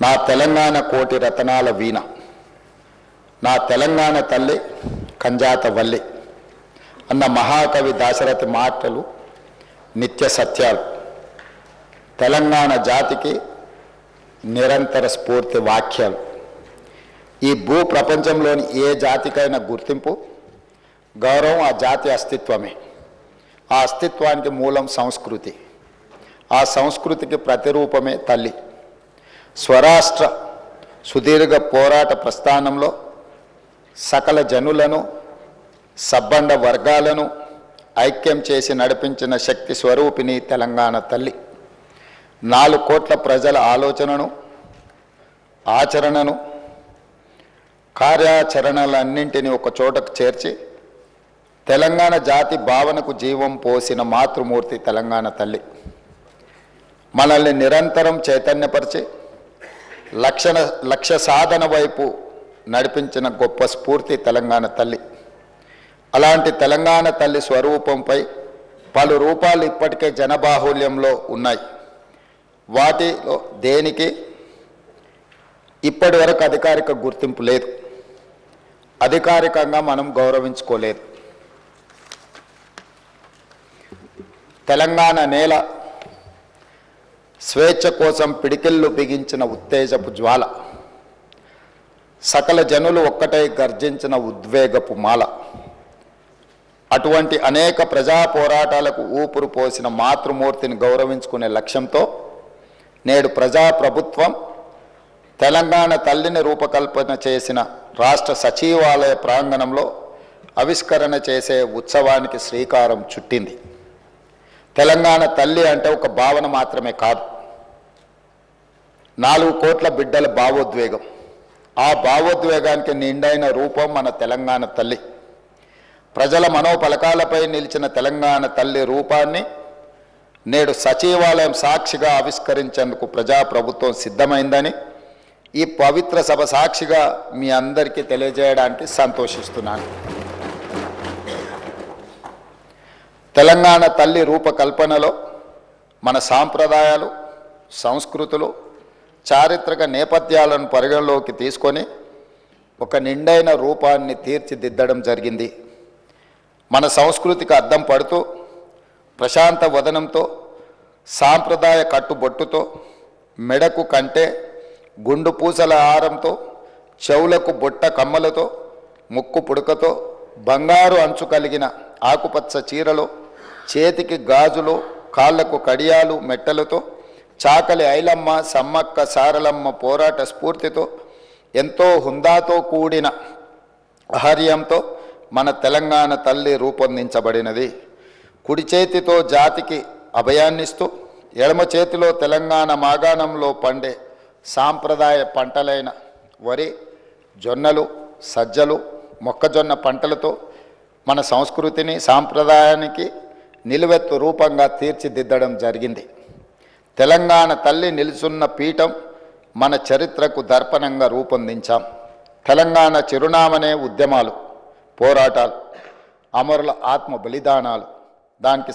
నా తెలంగాణ కోటి రతనాల వీణ, నా తెలంగాణ తల్లి కంజాత వల్లి అన్న మహాకవి దాశరథి మాటలు నిత్య సత్యాలు. తెలంగాణ జాతికి నిరంతర స్ఫూర్తి వాక్యాలు. ఈ భూ ప్రపంచంలోని ఏ జాతికైనా గుర్తింపు, గౌరవం ఆ జాతి అస్తిత్వమే. ఆ అస్తిత్వానికి మూలం సంస్కృతి. ఆ సంస్కృతికి ప్రతిరూపమే తల్లి. స్వరాష్ట్ర సుదీర్ఘ పోరాట ప్రస్థానంలో సకల జనులను, సబ్బండ వర్గాలను ఐక్యం చేసి నడిపించిన శక్తి స్వరూపిణి తెలంగాణ తల్లి. 4 కోట్ల ప్రజల ఆలోచనను, ఆచరణను, కార్యాచరణలన్నింటినీ ఒక చోటకు చేర్చి తెలంగాణ జాతి భావనకు జీవం పోసిన మాతృమూర్తి తెలంగాణ తల్లి. మనల్ని నిరంతరం చైతన్యపరిచి లక్ష్య సాధన వైపు నడిపించిన గొప్ప స్ఫూర్తి తెలంగాణ తల్లి. అలాంటి తెలంగాణ తల్లి స్వరూపంపై పలు రూపాలు ఇప్పటికే జనబాహుల్యంలో ఉన్నాయి. వాటిలో దేనికి ఇప్పటి వరకు అధికారిక గుర్తింపు లేదు. అధికారికంగా మనం గౌరవించుకోలేదు. తెలంగాణ నేల స్వేచ్ఛ కోసం పిడికిళ్ళు బిగించిన ఉత్తేజపు జ్వాల, సకల జనులు ఒక్కటై గర్జించిన ఉద్వేగపు మాల. అటువంటి అనేక ప్రజా పోరాటాలకు ఊపిరి పోసిన మాతృమూర్తిని గౌరవించుకునే లక్ష్యంతో నేడు ప్రజాప్రభుత్వం తెలంగాణ తల్లిని రూపకల్పన చేసిన రాష్ట్ర సచివాలయ ప్రాంగణంలో ఆవిష్కరణ చేసే ఉత్సవానికి శ్రీకారం చుట్టింది. తెలంగాణ తల్లి అంటే ఒక భావన మాత్రమే కాదు, 4 కోట్ల బిడ్డల భావోద్వేగం. ఆ భావోద్వేగానికి నిండైన రూపం మన తెలంగాణ తల్లి. ప్రజల మనోపలకాలపై నిలిచిన తెలంగాణ తల్లి రూపాన్ని నేడు సచివాలయం సాక్షిగా ఆవిష్కరించేందుకు ప్రజాప్రభుత్వం సిద్ధమైందని ఈ పవిత్ర సభ సాక్షిగా మీ అందరికీ తెలియజేయడానికి సంతోషిస్తున్నాను. తెలంగాణ తల్లి రూపకల్పనలో మన సాంప్రదాయాలు, సంస్కృతులు, చారిత్రక నేపథ్యాలను పరిగణలోకి తీసుకొని ఒక నిండైన రూపాన్ని తీర్చిదిద్దడం జరిగింది. మన సంస్కృతికి అద్దం పడుతూ ప్రశాంత వదనంతో, సాంప్రదాయ కట్టుబొట్టుతో, మెడకు కంటే గుండు పూసల హారంతో, చెవులకు బొట్ట కమ్మలతో, ముక్కు పుడకతో, బంగారు అంచు కలిగిన ఆకుపచ్చ చీరలో, చేతికి గాజులు, కాళ్లకు కడియాలు మెట్టలతో, చాకలి ఐలమ్మ, సమ్మక్క సారలమ్మ పోరాట స్ఫూర్తితో, ఎంతో హుందాతో కూడిన ఆహార్యంతో మన తెలంగాణ తల్లి రూపొందించబడినది. కుడి చేతితో జాతికి అభయాన్నిస్తూ, ఎడమ చేతిలో తెలంగాణ మాగాణంలో పండే సాంప్రదాయ పంటలైన వరి, జొన్నలు, సజ్జలు, మొక్కజొన్న పంటలతో మన సంస్కృతిని, సాంప్రదాయానికి నిలువెత్తు రూపంగా తీర్చిదిద్దడం జరిగింది. తెలంగాణ తల్లి నిలుచున్న పీఠం మన చరిత్రకు దర్పణంగా రూపొందించాం. తెలంగాణ చిరునామనే ఉద్యమాలు, పోరాటాలు, అమరుల ఆత్మ బలిదానాలు. దానికి